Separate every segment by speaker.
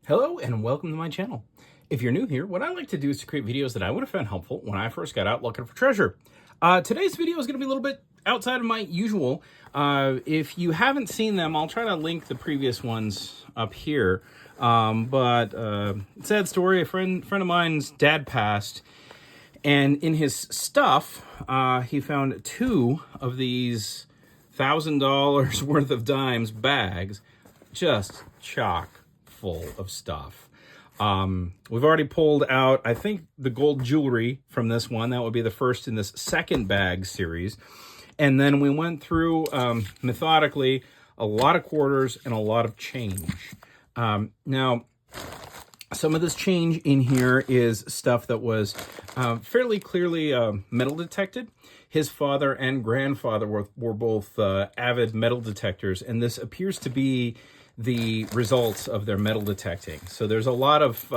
Speaker 1: Hello and welcome to my channel. If you're new here, what I like to do is to create videos that I would have found helpful when I first got out looking for treasure. Today's video is going to be a little bit outside of my usual. If you haven't seen them, I'll try to link the previous ones up here. Sad story, a friend of mine's dad passed, and in his stuff, he found two of these $1,000 worth of dimes bags, just chock full of stuff. We've already pulled out, I think, the gold jewelry from this one. That would be the first in this second bag series. And then we went through, methodically, a lot of quarters and a lot of change. Now, some of this change in here is stuff that was fairly clearly metal detected. His father and grandfather were both avid metal detectors, and this appears to be the results of their metal detecting. So there's a lot of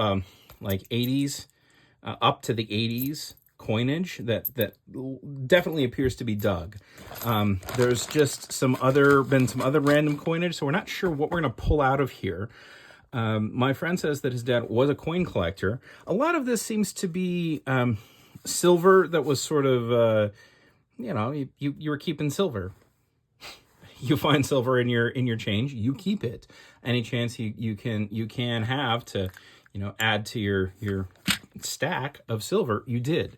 Speaker 1: like 80s, up to the 80s coinage that definitely appears to be dug. There's just some other random coinage, so we're not sure what we're going to pull out of here. My friend says that his dad was a coin collector. A lot of this seems to be silver that was sort of, you were keeping silver. You find silver in your change, you keep it. Any chance you can have to, add to your stack of silver, you did.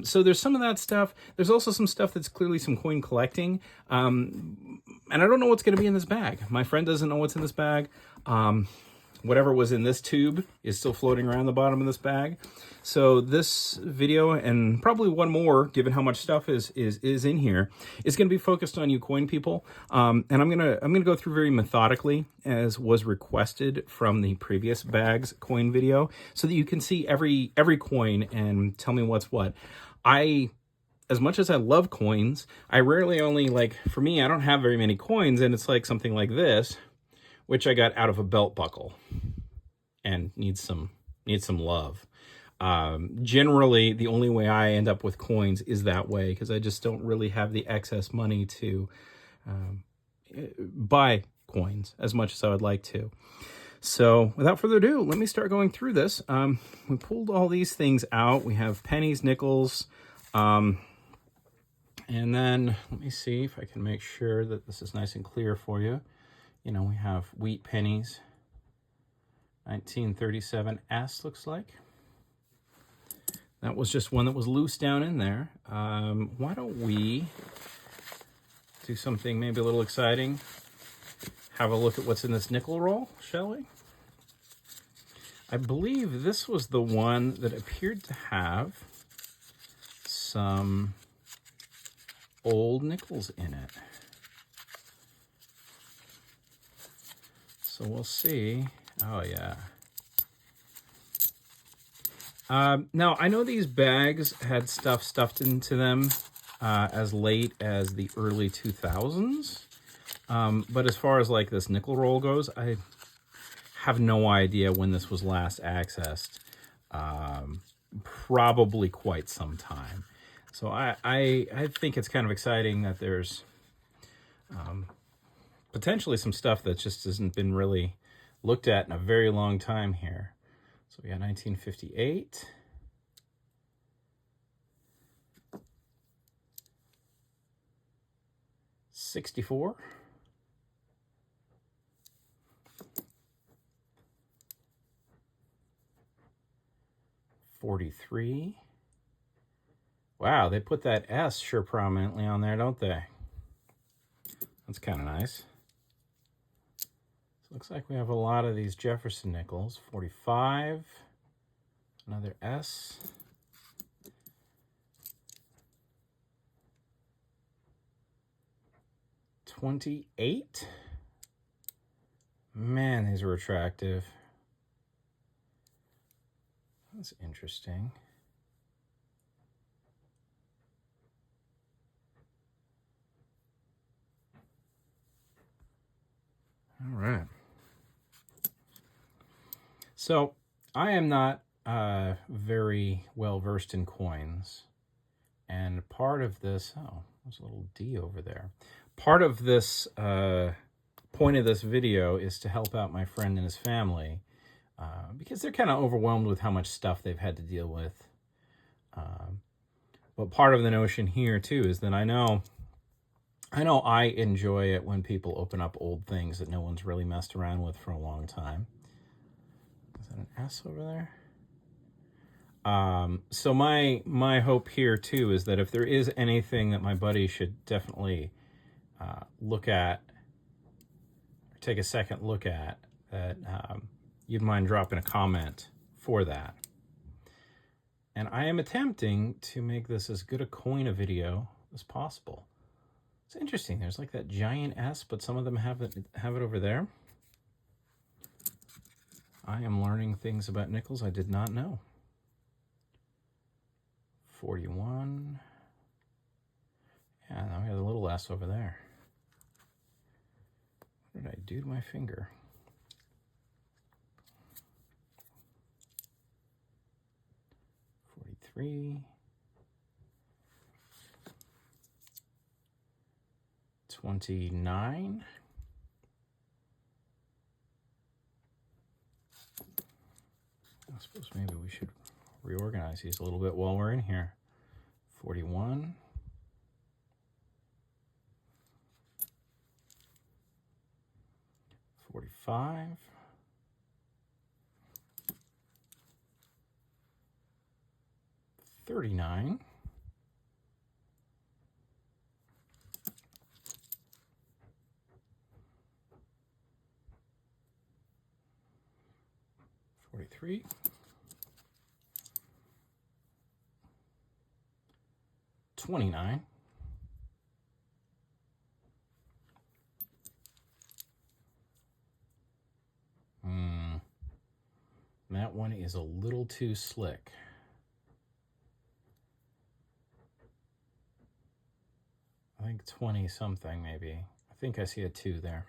Speaker 1: So there's some of that stuff. There's also some stuff that's clearly some coin collecting. And I don't know what's going to be in this bag. My friend doesn't know what's in this bag. Whatever was in this tube is still floating around the bottom of this bag. So this video, and probably one more, given how much stuff is in here, is going to be focused on you coin people. And I'm gonna go through very methodically, as was requested from the previous bags coin video, so that you can see every coin and tell me what's what. As much as I love coins, I rarely for me, I don't have very many coins, and it's like something like this, which I got out of a belt buckle and needs some love. Generally, the only way I end up with coins is that way, because I just don't really have the excess money to buy coins as much as I would like to. So without further ado, let me start going through this. We pulled all these things out. We have pennies, nickels, and then let me see if I can make sure that this is nice and clear for you. We have wheat pennies, 1937S looks like. That was just one that was loose down in there. Why don't we do something maybe a little exciting? Have a look at what's in this nickel roll, shall we? I believe this was the one that appeared to have some old nickels in it. So we'll see. Oh, yeah. Now, I know these bags had stuff stuffed into them as late as the early 2000s. But as far as like this nickel roll goes, I have no idea when this was last accessed. Probably quite some time. So I think it's kind of exciting that there's potentially some stuff that just hasn't been really looked at in a very long time here. So we got 1958. '64. '43. Wow, they put that S sure prominently on there, don't they? That's kind of nice. Looks like we have a lot of these Jefferson nickels. 45, another S. '28. Man, these are attractive. That's interesting. All right. So I am not very well versed in coins, and part of this, oh, there's a little D over there. Part of this point of this video is to help out my friend and his family because they're kind of overwhelmed with how much stuff they've had to deal with. But part of the notion here too is that I know I enjoy it when people open up old things that no one's really messed around with for a long time. Is that an S over there? So my hope here too is that if there is anything that my buddy should definitely look at, or take a second look at, that you'd mind dropping a comment for that. And I am attempting to make this as good a coin a video as possible. It's interesting. There's like that giant S, but some of them have it over there. I am learning things about nickels I did not know. 41. Yeah, now we have a little S over there. What did I do to my finger? 43. 29. I suppose maybe we should reorganize these a little bit while we're in here. 41. 45. 39. 43. 29. 29. That one is a little too slick. I think 20 something maybe. I think I see a 2 there.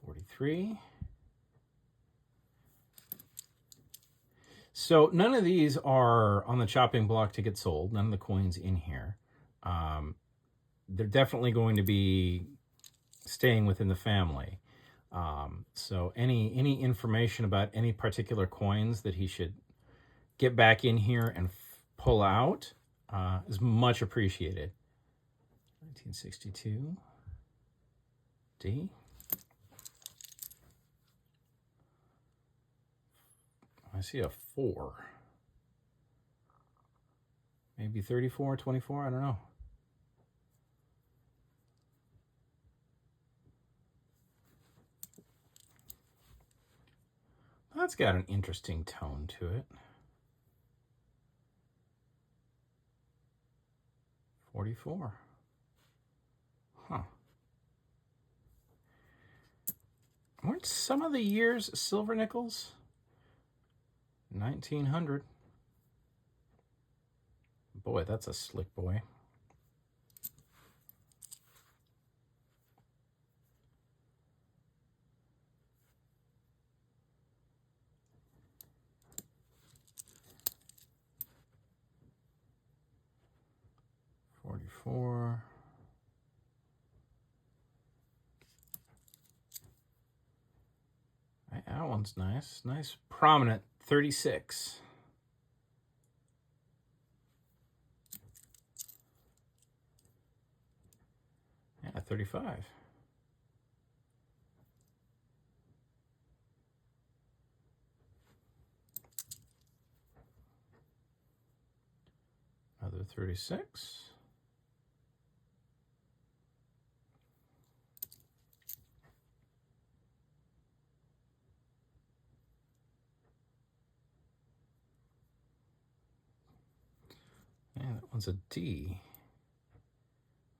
Speaker 1: 43. So none of these are on the chopping block to get sold. None of the coins in here. They're definitely going to be staying within the family. So any information about any particular coins that he should get back in here and pull out is much appreciated. 1962. D. I see a 4. Maybe 34, 24, I don't know. That's got an interesting tone to it. 44. Huh. Weren't some of the years silver nickels? 1900. Boy, that's a slick boy. $44. That one's nice. Nice prominent 36. Yeah, 35. Another 36. Yeah, that one's a D.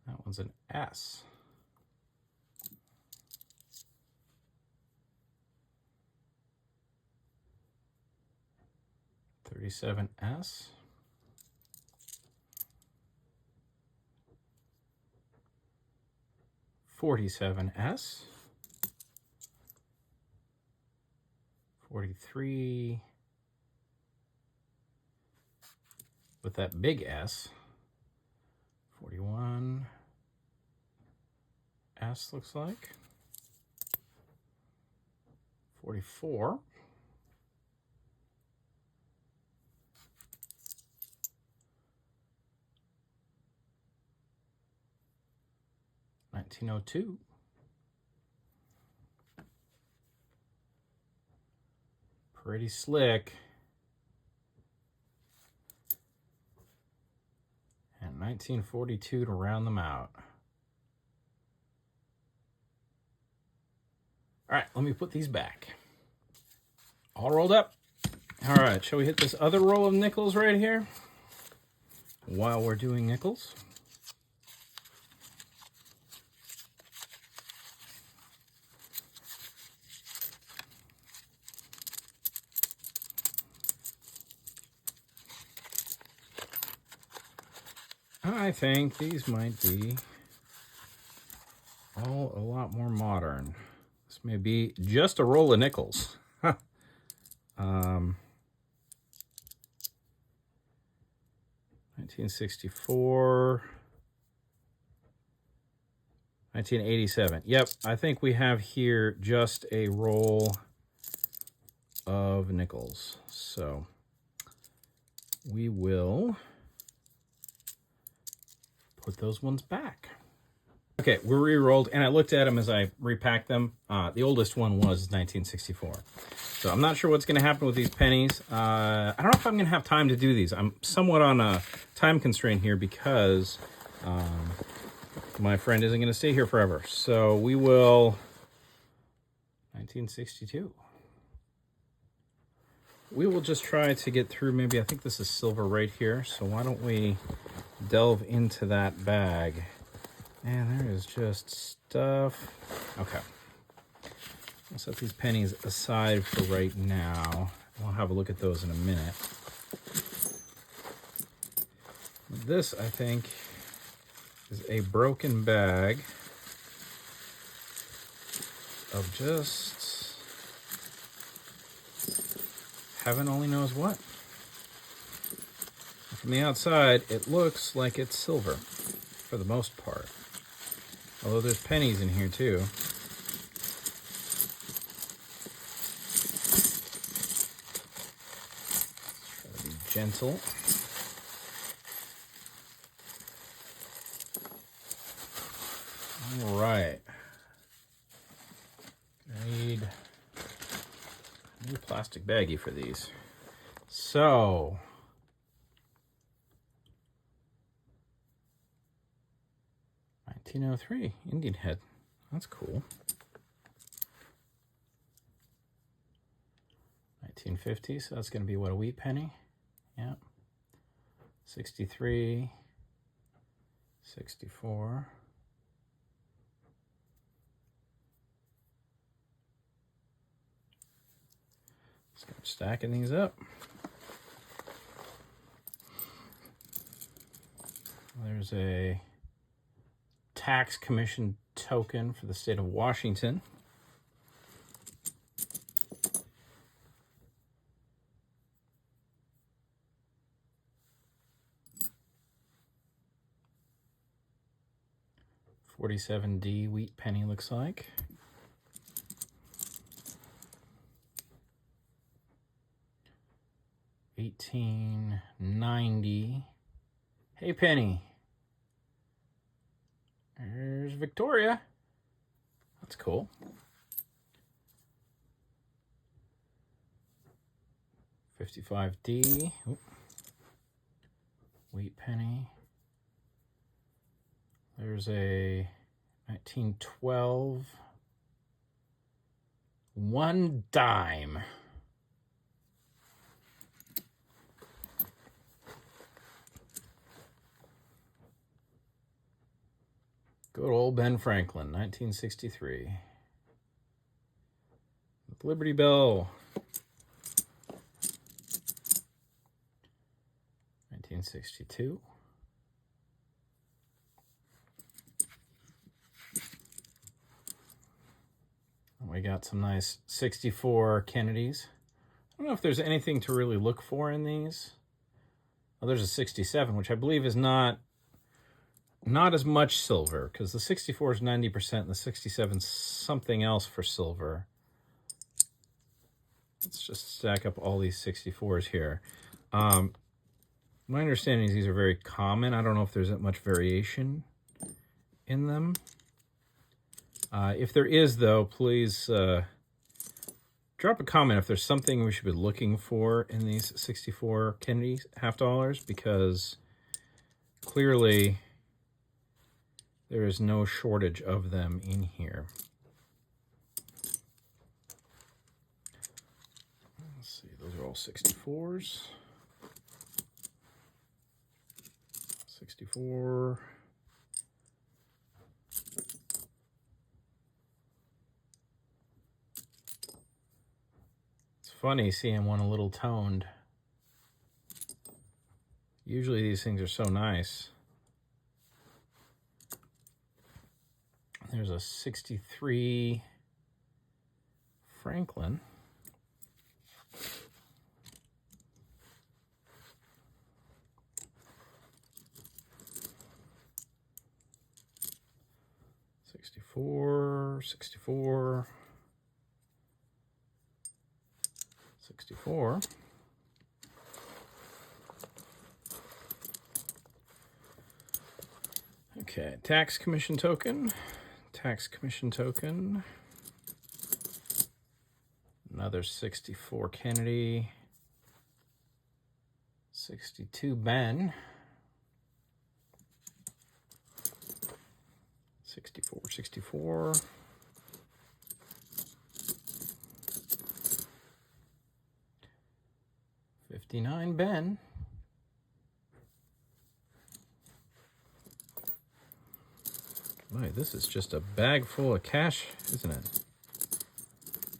Speaker 1: That one's an S. $37S. $47S. 43 with that big S. 41. rest looks like. 44. 1902. Pretty slick. And 1942 to round them out. All right, let me put these back. All rolled up. All right, shall we hit this other roll of nickels right here while we're doing nickels? I think these might be all a lot more modern. This may be just a roll of nickels. 1964, 1987. Yep, I think we have here just a roll of nickels. So we will put those ones back. Okay, we're re-rolled, and I looked at them as I repacked them. The oldest one was 1964. So I'm not sure what's going to happen with these pennies. I don't know if I'm going to have time to do these. I'm somewhat on a time constraint here because my friend isn't going to stay here forever. So we will... 1962. We will just try to get through maybe, I think this is silver right here. So why don't we delve into that bag? And there is just stuff. Okay. I'll set these pennies aside for right now. We'll have a look at those in a minute. This, I think, is a broken bag of just heaven only knows what. From the outside, it looks like it's silver for the most part. Although there's pennies in here too. Try to be gentle. All right. I need a new plastic baggie for these. So, $1903 Indian head. That's cool. 1950, so that's going to be what, a wheat penny? Yeah. 63, 64. Start stacking these up. There's a tax commission token for the state of Washington. $47D wheat penny looks like. $18.90. Hey penny. There's Victoria. That's cool. $55D. Oop. Wheat penny. There's a 1912. 1 dime. Good old Ben Franklin, 1963. Liberty Bell. 1962. We got some nice 64 Kennedys. I don't know if there's anything to really look for in these. Oh, there's a 67, which I believe is not not as much silver, because the 64 is 90% and the 67 something else for silver. Let's just stack up all these 64s here. My understanding is these are very common. I don't know if there's that much variation in them. If there is, though, please drop a comment if there's something we should be looking for in these 64 Kennedy half dollars, because clearly there is no shortage of them in here. Let's see, those are all 64s. 64. It's funny seeing one a little toned. Usually these things are so nice. There's a 63 Franklin. Sixty-four, 64. Okay, tax commission token. Another 64 Kennedy. 62 Ben. 64. 59 Ben. Boy, this is just a bag full of cash, isn't it?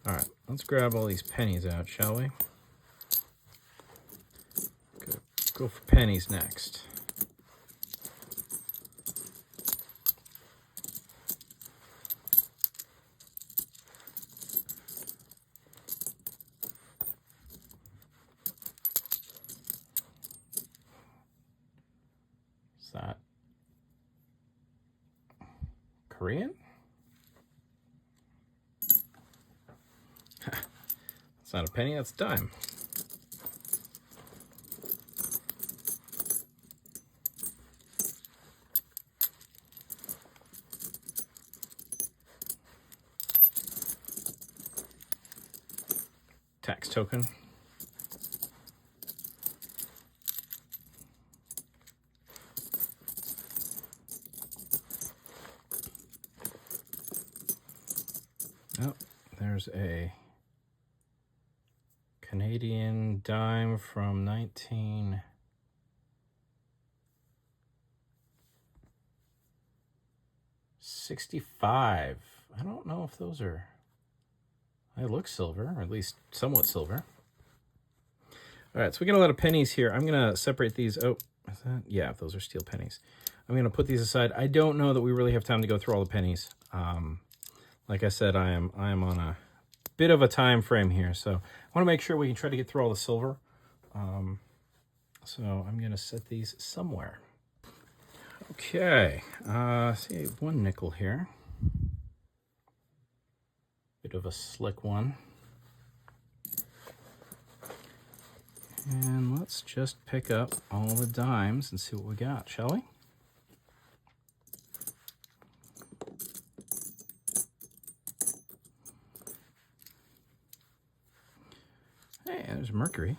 Speaker 1: All right, let's grab all these pennies out, shall we? Go for pennies next. Is that Korean? It's not a penny, that's a dime. Tax token. Oh, there's a Canadian dime from 1965. I don't know if those are... They look silver, or at least somewhat silver. All right, so we got a lot of pennies here. I'm going to separate these. Oh, is that? Yeah, those are steel pennies. I'm going to put these aside. I don't know that we really have time to go through all the pennies. Like I said, I am on a bit of a time frame here, so I want to make sure we can try to get through all the silver. So I'm going to set these somewhere. Okay, see, one nickel here. Bit of a slick one. And let's just pick up all the dimes and see what we got, shall we? Hey, there's Mercury.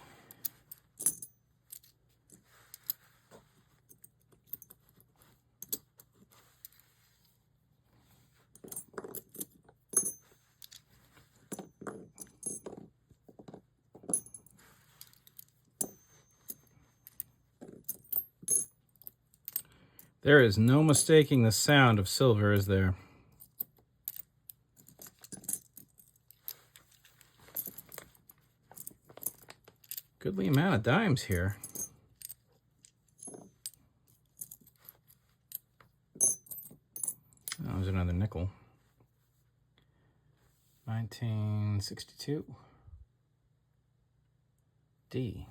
Speaker 1: There is no mistaking the sound of silver, is there? Goodly amount of dimes here. Oh, there's another nickel. 1962. D.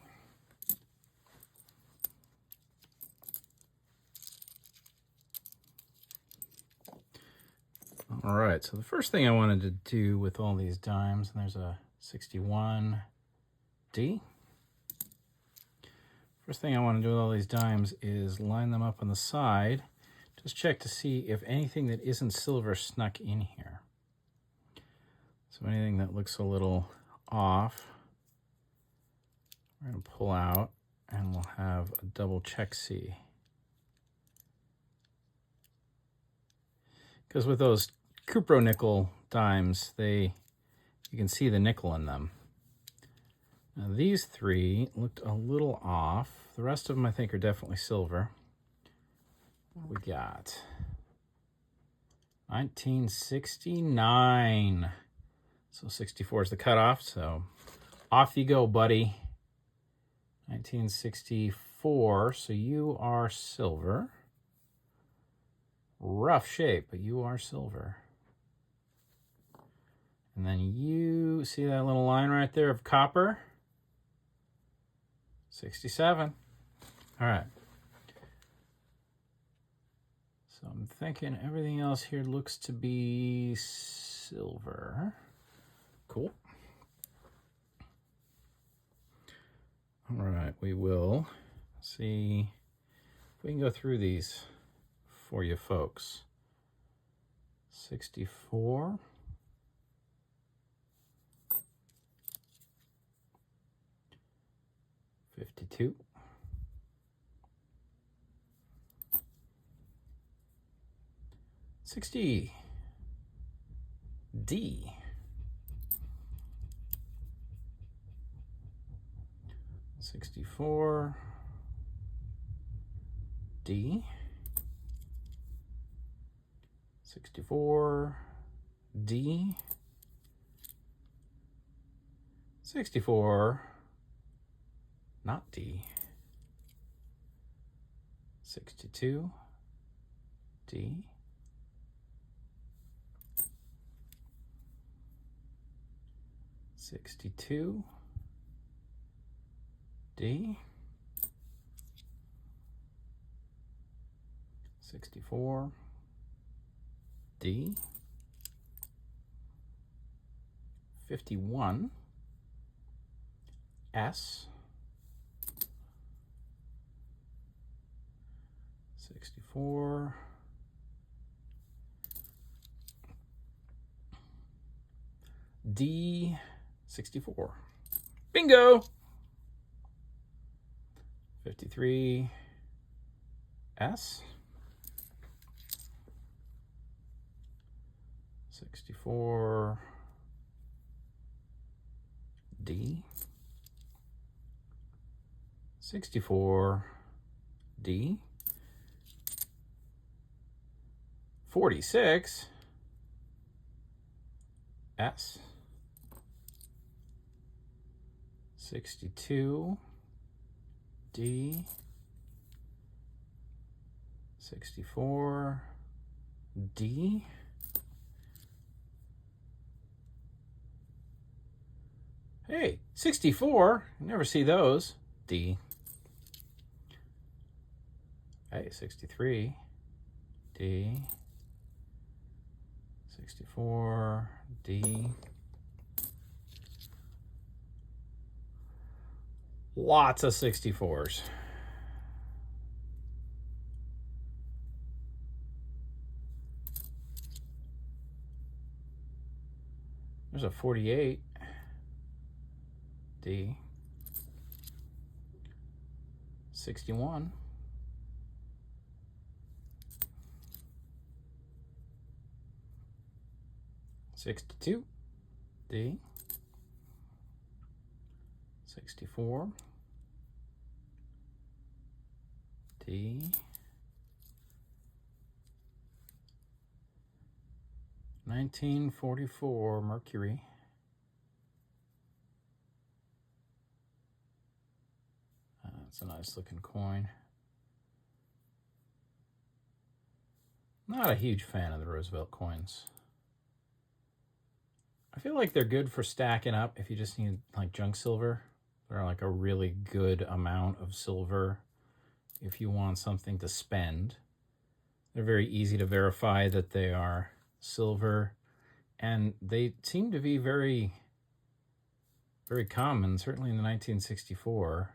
Speaker 1: All right, so the first thing I wanted to do with all these dimes, and there's a 61D. First thing I want to do with all these dimes is line them up on the side. Just check to see if anything that isn't silver snuck in here. So anything that looks a little off, we're going to pull out and we'll have a double check see. Because with those Cupro nickel dimes, you can see the nickel in them. Now these three looked a little off. The rest of them I think are definitely silver. What do we got? 1969. So 64 is the cutoff, so off you go, buddy. 1964, so you are silver. Rough shape, but you are silver. And then you see that little line right there of copper? 67. All right. So I'm thinking everything else here looks to be silver. Cool. All right, we will see if we can go through these for you folks. 64. 52. 60. D. 64. D. 64. D. 64. Not D. 62. D. 62. D. 64. D. 51. S. 64. D. 64. Bingo! 53. S. 64. D. 64. D. 46. S. 62. D. 64. D. Hey, 64. You never see those. D. Hey, 63. D. 64. D. Lots of 64s. There's a 48. D. 61. $62. D. 64. D. 1944 Mercury. That's a nice looking coin. Not a huge fan of the Roosevelt coins. I feel like they're good for stacking up if you just need like junk silver. They're like a really good amount of silver if you want something to spend. They're very easy to verify that they are silver, and they seem to be very, very common, certainly in the 1964.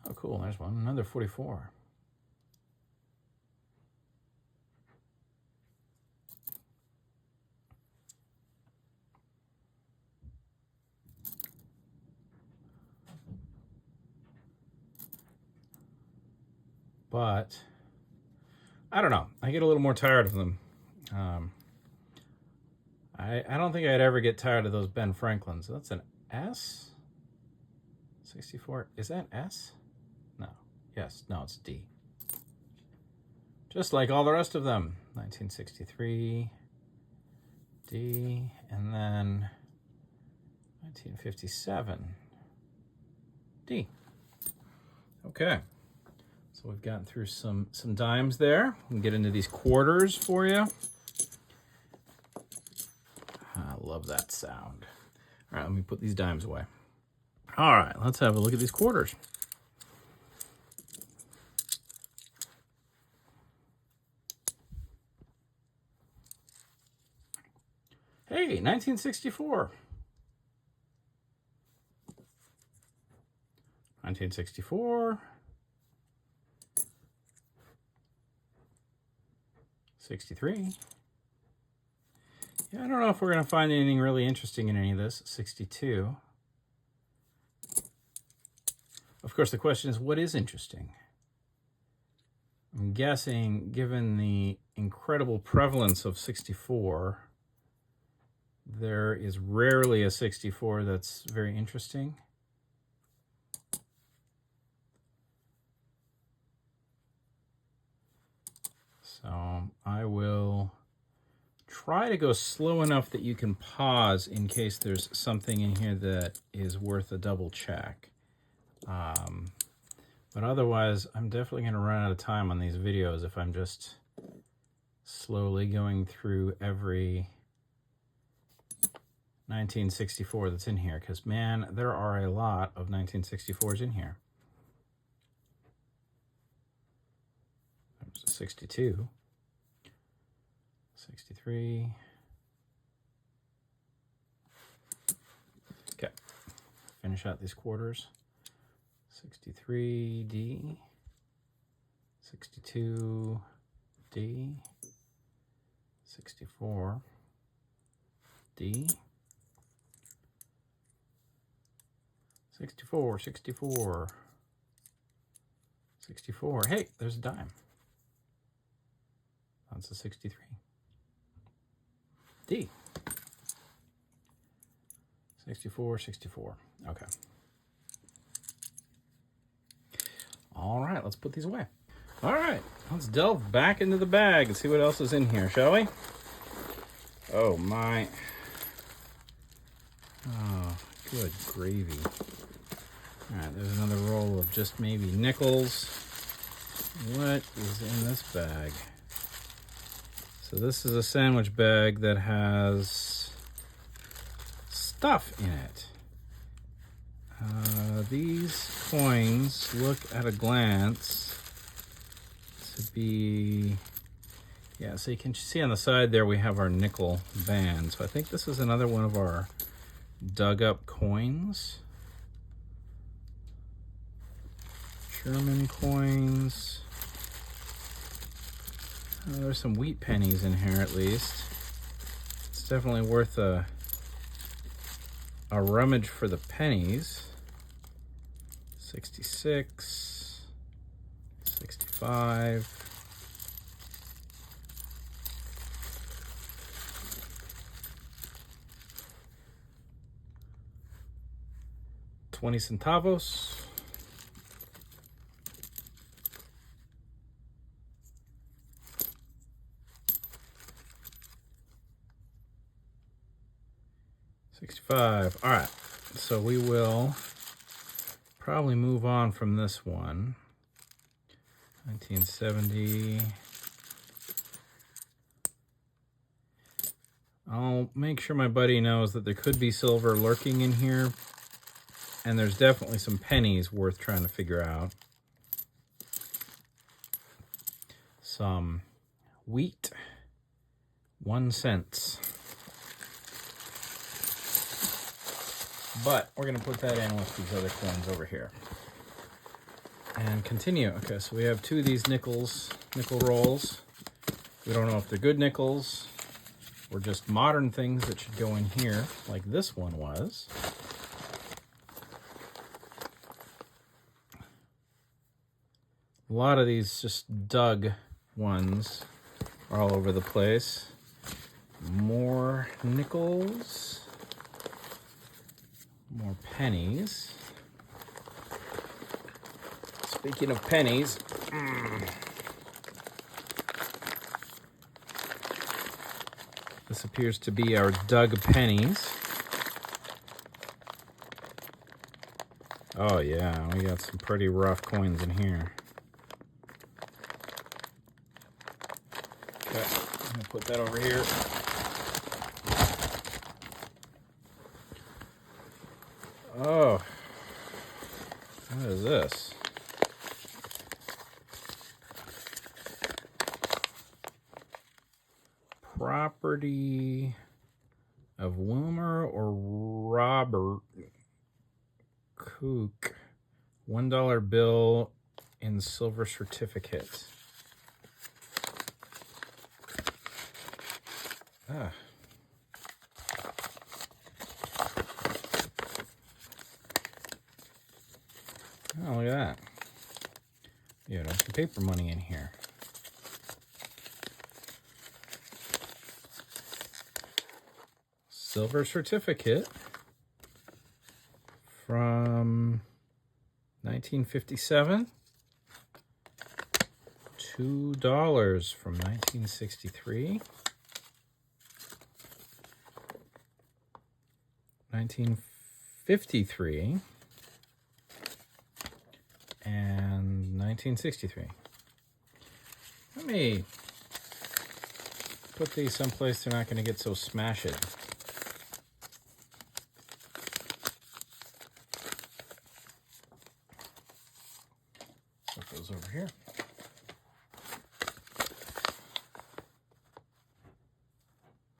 Speaker 1: Oh, cool, there's one, another 44. But I don't know. I get a little more tired of them. I don't think I'd ever get tired of those Ben Franklins. That's an S? 64. Is that S? No. Yes. No, it's D. Just like all the rest of them. 1963, D, and then 1957, D. Okay. So we've gotten through some dimes there. We can get into these quarters for you. I love that sound. All right, let me put these dimes away. All right, let's have a look at these quarters. Hey, 1964. 1964. 63. Yeah, I don't know if we're going to find anything really interesting in any of this. 62. Of course, the question is, what is interesting? I'm guessing, given the incredible prevalence of 64, there is rarely a 64 that's very interesting. So I will try to go slow enough that you can pause in case there's something in here that is worth a double check. But otherwise, I'm definitely going to run out of time on these videos if I'm just slowly going through every 1964 that's in here, because man, there are a lot of 1964s in here. There's a 62, 63. Okay, finish out these quarters. 63, D, 62, D, 64, D, 64, 64, 64. Hey, there's a dime. That's a 63. D. 64, 64. Okay. All right, let's put these away. All right, let's delve back into the bag and see what else is in here, shall we? Oh, my. Oh, good gravy. All right, there's another roll of just maybe nickels. What is in this bag? So this is a sandwich bag that has stuff in it. These coins look at a glance to be, yeah, so you can see on the side there we have our nickel band. So I think this is another one of our dug up coins. German coins. There's some wheat pennies in here at least. It's definitely worth a rummage for the pennies. 66, 65. $20 centavos. $65. All right, so we will probably move on from this one. 1970. I'll make sure my buddy knows that there could be silver lurking in here, and there's definitely some pennies worth trying to figure out. Some wheat, 1 cent. But we're going to put that in with these other coins over here. And continue. Okay, so we have 2 of these nickel rolls. We don't know if they're good nickels or just modern things that should go in here, like this one was. A lot of these just dug ones are all over the place. More nickels. More pennies. Speaking of pennies, this appears to be our dug pennies. Oh yeah, we got some pretty rough coins in here. Okay, I'm gonna put that over here. Oh, what is this? Property of Wilmer or Robert Kook, $1 bill in silver certificate. Ah. Oh, look at that. Yeah, there's some paper money in here. Silver certificate from 1957. $2 from 1963. 1953. And 1963. Let me put these someplace they're not going to get so smashed. Put those over here.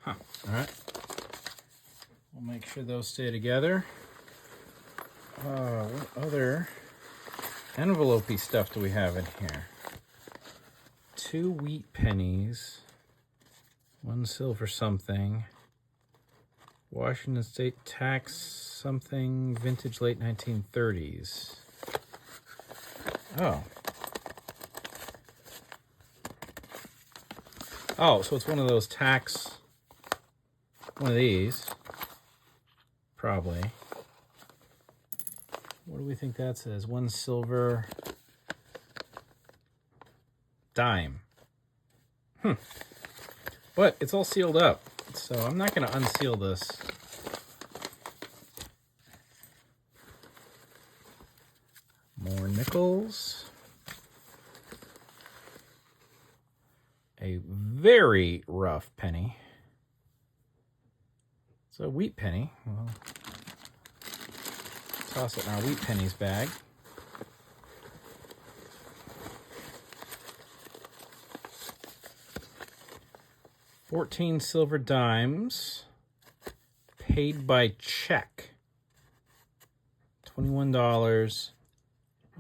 Speaker 1: Huh. All right. We'll make sure those stay together. What other envelope-y stuff do we have in here? 2 wheat pennies, 1 silver something, Washington State tax something, vintage late 1930s. Oh. Oh, so it's one of those tax, one of these, probably. What do we think that says? 1 silver dime. But it's all sealed up, so I'm not going to unseal this. More nickels. A very rough penny. It's a wheat penny. Well, toss it in our wheat pennies bag. $14 silver dimes paid by check. $21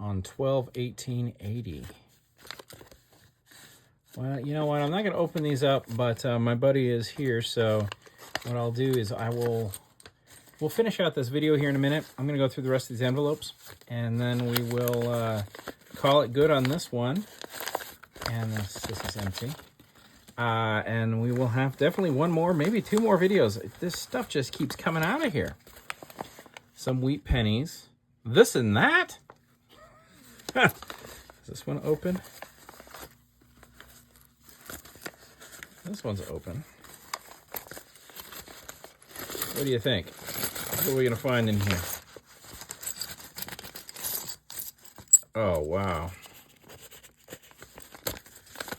Speaker 1: on 12/18/80. Well, you know what? I'm not going to open these up, but my buddy is here, so what I'll do is we'll finish out this video here in a minute. I'm going to go through the rest of these envelopes, and then we will call it good on this one. And this is empty. And we will have definitely one more, maybe 2 more videos. This stuff just keeps coming out of here. Some wheat pennies. This and that? Is this one open? This one's open. What do you think? What are we going to find in here? Oh, wow.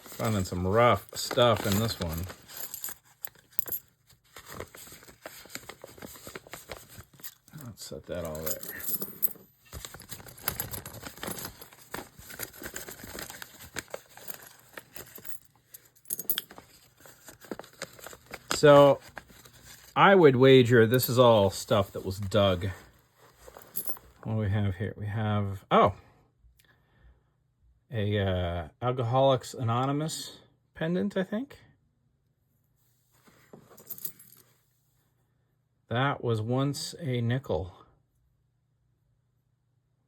Speaker 1: Finding some rough stuff in this one. Let's set that all there. So I would wager this is all stuff that was dug. What do we have here? We have, oh, a Alcoholics Anonymous pendant, I think. That was once a nickel.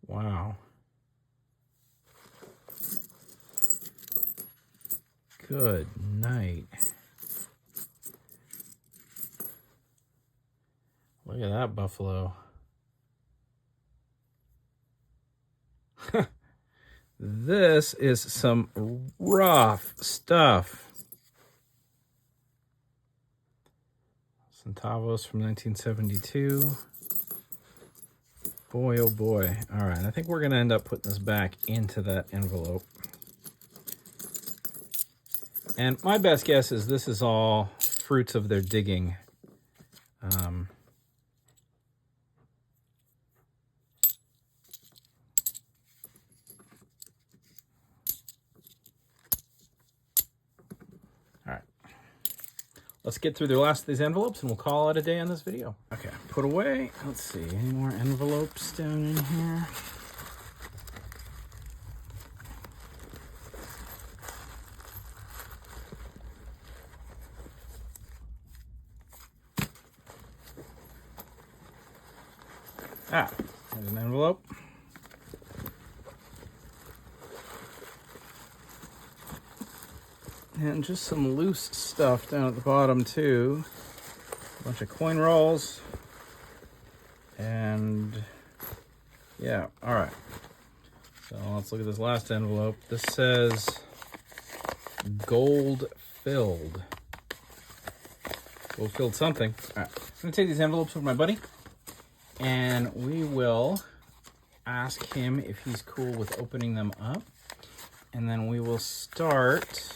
Speaker 1: Wow. Good night. Look at that buffalo. This is some rough stuff. Centavos from 1972. Boy, oh boy. All right, I think we're going to end up putting this back into that envelope. And my best guess is this is all fruits of their digging. All right. Let's get through the last of these envelopes and we'll call it a day on this video. Okay, put away. Let's see, any more envelopes down in here? Ah, there's an envelope. And just some loose stuff down at the bottom too. A bunch of coin rolls. And yeah, all right. So let's look at this last envelope. This says gold filled. Gold filled something. All right, I'm gonna take these envelopes with my buddy and we will ask him if he's cool with opening them up. And then we will start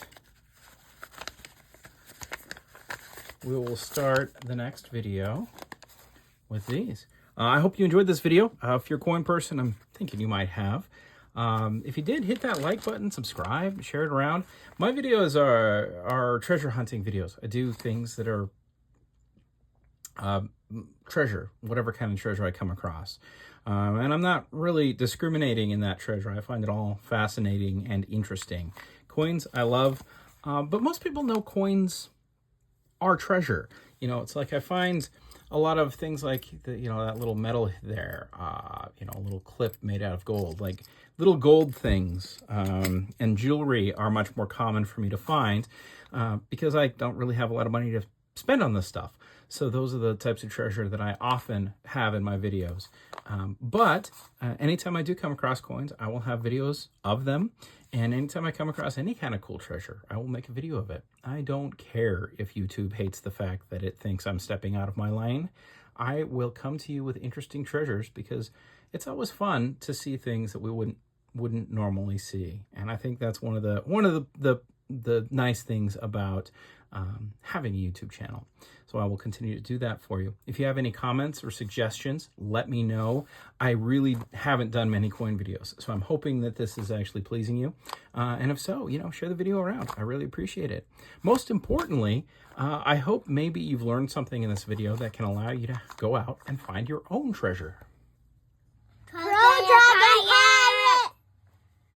Speaker 1: the next video with these. I hope you enjoyed this video. If you're a coin person, I'm thinking you might have. If you did, hit that like button, subscribe, share it around. My videos are treasure hunting videos. I do things that are treasure, whatever kind of treasure I come across. And I'm not really discriminating in that treasure. I find it all fascinating and interesting. Coins, I love, but most people know coins are treasure. You know, it's like I find a lot of things like that little metal there, a little clip made out of gold, like little gold things, and jewelry are much more common for me to find because I don't really have a lot of money to spend on this stuff. So those are the types of treasure that I often have in my videos. But anytime I do come across coins, I will have videos of them. And anytime I come across any kind of cool treasure, I will make a video of it. I don't care if YouTube hates the fact that it thinks I'm stepping out of my lane. I will come to you with interesting treasures because it's always fun to see things that we wouldn't normally see. And I think that's one of the nice things about having a YouTube channel. So I will continue to do that for you. If you have any comments or suggestions, let me know. I really haven't done many coin videos, so I'm hoping that this is actually pleasing you. And if so, share the video around. I really appreciate it. Most importantly, I hope maybe you've learned something in this video that can allow you to go out and find your own treasure.